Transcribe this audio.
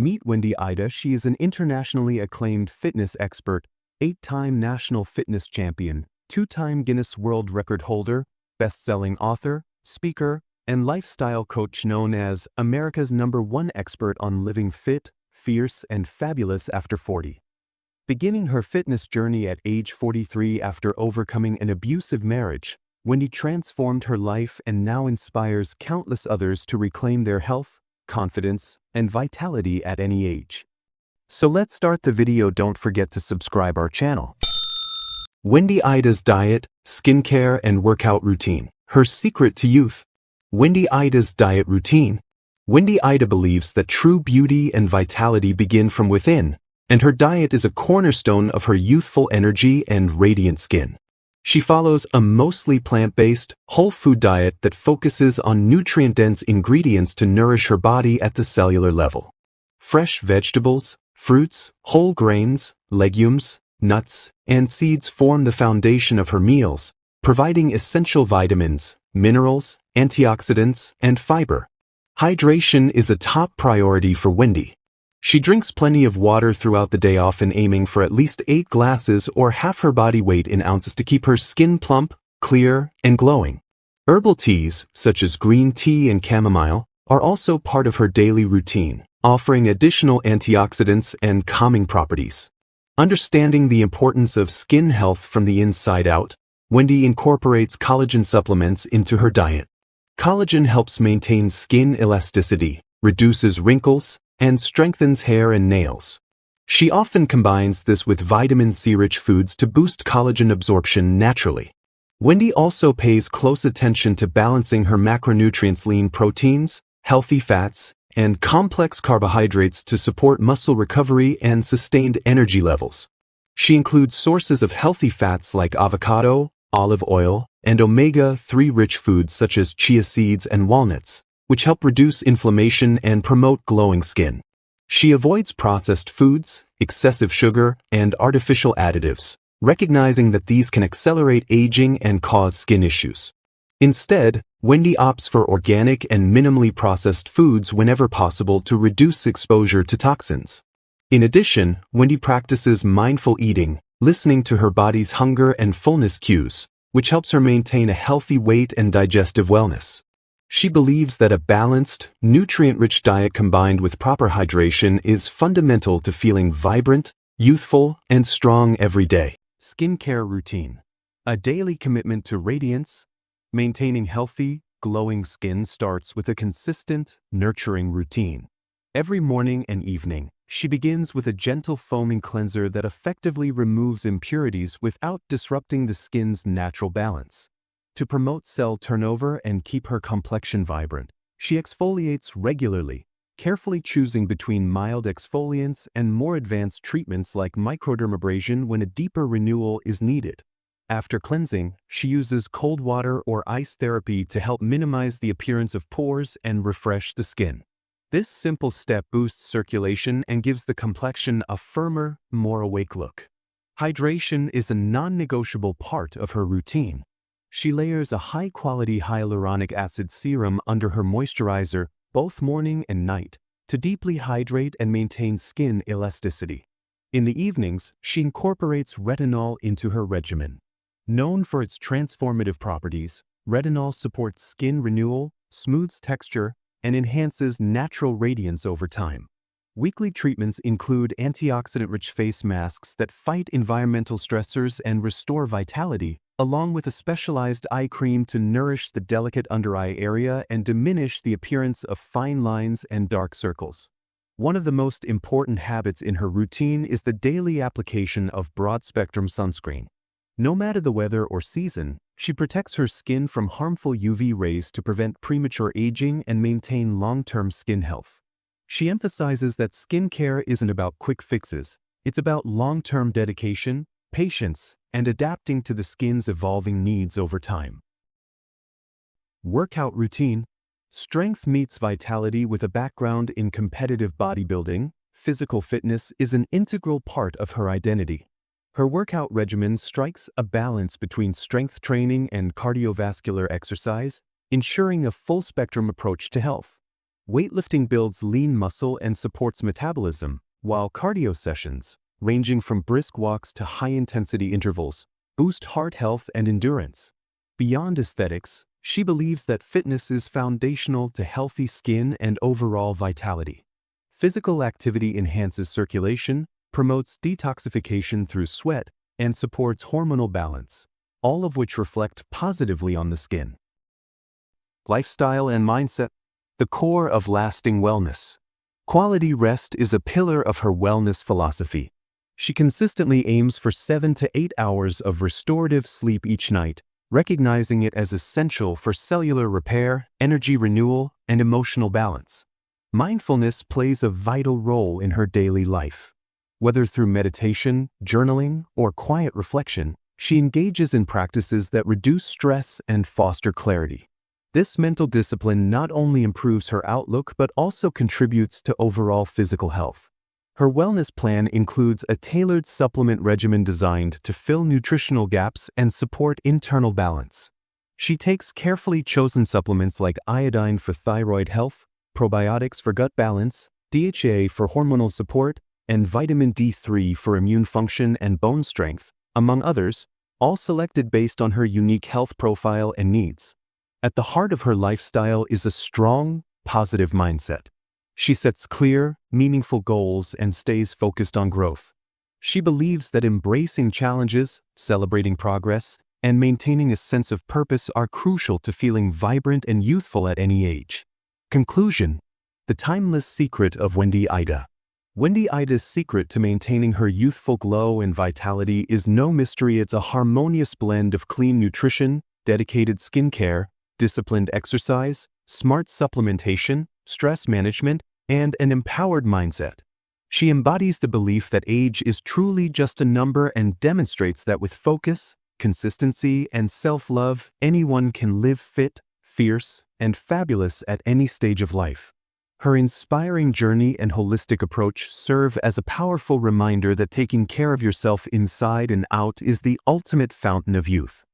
Meet Wendy Ida. She is an internationally acclaimed fitness expert, 8-time national fitness champion, 2-time Guinness World Record holder, best-selling author, speaker, and lifestyle coach known as America's #1 expert on living fit, fierce, and fabulous after 40. Beginning her fitness journey at age 43 after overcoming an abusive marriage, Wendy transformed her life and now inspires countless others to reclaim their health, confidence, and vitality at any age. So let's start the video. Don't forget to subscribe our channel. Wendy Ida's diet, skincare, and workout routine. Her secret to youth. Wendy Ida's diet routine. Wendy Ida believes that true beauty and vitality begin from within, and her diet is a cornerstone of her youthful energy and radiant skin. She follows a mostly plant-based, whole food diet that focuses on nutrient-dense ingredients to nourish her body at the cellular level. Fresh vegetables, fruits, whole grains, legumes, nuts, and seeds form the foundation of her meals, providing essential vitamins, minerals, antioxidants, and fiber. Hydration is a top priority for Wendy. She drinks plenty of water throughout the day, often aiming for at least 8 glasses or half her body weight in ounces to keep her skin plump, clear, and glowing. Herbal teas, such as green tea and chamomile, are also part of her daily routine, offering additional antioxidants and calming properties. Understanding the importance of skin health from the inside out, Wendy incorporates collagen supplements into her diet. Collagen helps maintain skin elasticity, reduces wrinkles, and strengthens hair and nails. She often combines this with vitamin C-rich foods to boost collagen absorption naturally. Wendy also pays close attention to balancing her macronutrients: lean proteins, healthy fats, and complex carbohydrates to support muscle recovery and sustained energy levels. She includes sources of healthy fats like avocado, olive oil, and omega-3 rich foods such as chia seeds and walnuts, which help reduce inflammation and promote glowing skin. She avoids processed foods, excessive sugar, and artificial additives, recognizing that these can accelerate aging and cause skin issues. Instead, Wendy opts for organic and minimally processed foods whenever possible to reduce exposure to toxins. In addition, Wendy practices mindful eating, listening to her body's hunger and fullness cues, which helps her maintain a healthy weight and digestive wellness. She believes that a balanced, nutrient-rich diet combined with proper hydration is fundamental to feeling vibrant, youthful, and strong every day. Skincare routine. A daily commitment to radiance. Maintaining healthy, glowing skin starts with a consistent, nurturing routine. Every morning and evening, she begins with a gentle foaming cleanser that effectively removes impurities without disrupting the skin's natural balance. To promote cell turnover and keep her complexion vibrant, she exfoliates regularly, carefully choosing between mild exfoliants and more advanced treatments like microdermabrasion when a deeper renewal is needed. After cleansing, she uses cold water or ice therapy to help minimize the appearance of pores and refresh the skin. This simple step boosts circulation and gives the complexion a firmer, more awake look. Hydration is a non-negotiable part of her routine. She layers a high-quality hyaluronic acid serum under her moisturizer both morning and night to deeply hydrate and maintain skin elasticity. In the evenings, she incorporates retinol into her regimen. Known for its transformative properties, retinol supports skin renewal, smooths texture, and enhances natural radiance over time. Weekly treatments include antioxidant-rich face masks that fight environmental stressors and restore vitality, along with a specialized eye cream to nourish the delicate under-eye area and diminish the appearance of fine lines and dark circles. One of the most important habits in her routine is the daily application of broad-spectrum sunscreen. No matter the weather or season, she protects her skin from harmful UV rays to prevent premature aging and maintain long-term skin health. She emphasizes that skincare isn't about quick fixes, it's about long-term dedication, patience, and adapting to the skin's evolving needs over time. Workout routine. Strength meets vitality. With a background in competitive bodybuilding, physical fitness is an integral part of her identity. Her workout regimen strikes a balance between strength training and cardiovascular exercise, ensuring a full-spectrum approach to health. Weightlifting builds lean muscle and supports metabolism, while cardio sessions, ranging from brisk walks to high-intensity intervals, boost heart health and endurance. Beyond aesthetics, she believes that fitness is foundational to healthy skin and overall vitality. Physical activity enhances circulation, promotes detoxification through sweat, and supports hormonal balance, all of which reflect positively on the skin. Lifestyle and mindset, the core of lasting wellness. Quality rest is a pillar of her wellness philosophy. She consistently aims for 7 to 8 hours of restorative sleep each night, recognizing it as essential for cellular repair, energy renewal, and emotional balance. Mindfulness plays a vital role in her daily life. Whether through meditation, journaling, or quiet reflection, she engages in practices that reduce stress and foster clarity. This mental discipline not only improves her outlook but also contributes to overall physical health. Her wellness plan includes a tailored supplement regimen designed to fill nutritional gaps and support internal balance. She takes carefully chosen supplements like iodine for thyroid health, probiotics for gut balance, DHA for hormonal support, and vitamin D3 for immune function and bone strength, among others, all selected based on her unique health profile and needs. At the heart of her lifestyle is a strong, positive mindset. She sets clear, meaningful goals and stays focused on growth. She believes that embracing challenges, celebrating progress, and maintaining a sense of purpose are crucial to feeling vibrant and youthful at any age. Conclusion: the timeless secret of Wendy Ida. Wendy Ida's secret to maintaining her youthful glow and vitality is no mystery. It's a harmonious blend of clean nutrition, dedicated skincare, disciplined exercise, smart supplementation, stress management, and an empowered mindset. She embodies the belief that age is truly just a number and demonstrates that with focus, consistency, and self-love, anyone can live fit, fierce, and fabulous at any stage of life. Her inspiring journey and holistic approach serve as a powerful reminder that taking care of yourself inside and out is the ultimate fountain of youth.